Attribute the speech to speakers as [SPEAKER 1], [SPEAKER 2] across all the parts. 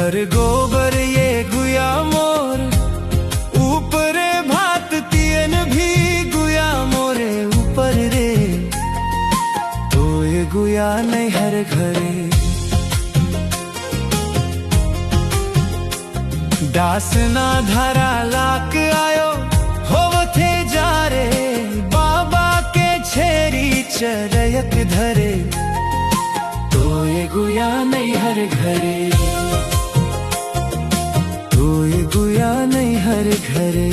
[SPEAKER 1] घर गोबर ये गुया मोर ऊपरे भात तियन भी गुया मोरे ऊपर रे। तो ये गुया नहीं हर घरे दास ना धरा लाक आयो हो थे जा रे। बाबा के छेरी चरयक धरे तो ये गुया नहीं हर घरे। तो ये गुया नहीं हर घरे।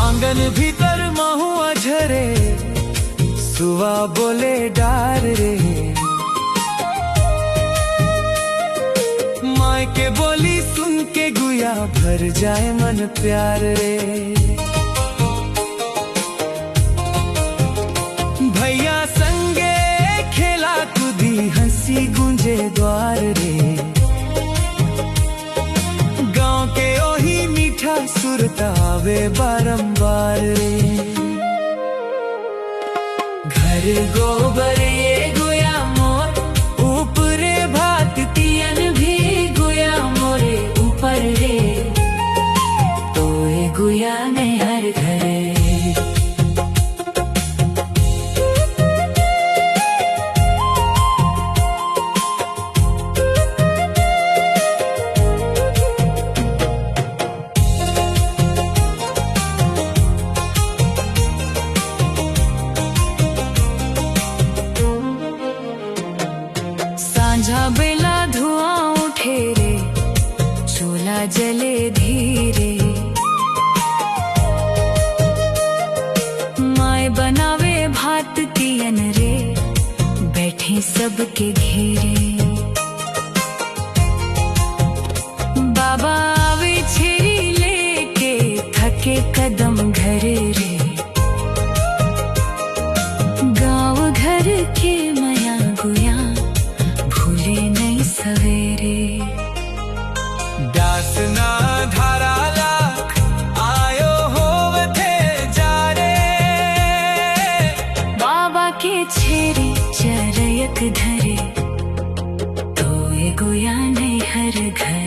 [SPEAKER 1] आंगन भीतर महुआ झरे सुवा बोले डार रे। माय के बोली सुन के गुया भर जाए मन प्यार रे। भैया संगे खेला कूदी हंसी गूंजे द्वार रे। गांव के ओही मीठा सुरतावे बारंबार रे। घर गोबर ये गुया मोर ऊपरे भात तियन भी गुया मोरे ऊपर रे। तो ये गुया नहीं हर घरे। सांझा बेला धुआं उठे रे चूल्हा जले धीरे। माय बनावे भात तियन रे बैठे सबके घेरे। बाबा आवे छेरी लेके थके कदम घरे रे। गाँव घर के माया गुया भूले नहीं सवेरे। दास ना धारा लाख आयो हो थे जा रे। बाबा के छेरी चरयक धरे तो ये गुया नहीं हर घर।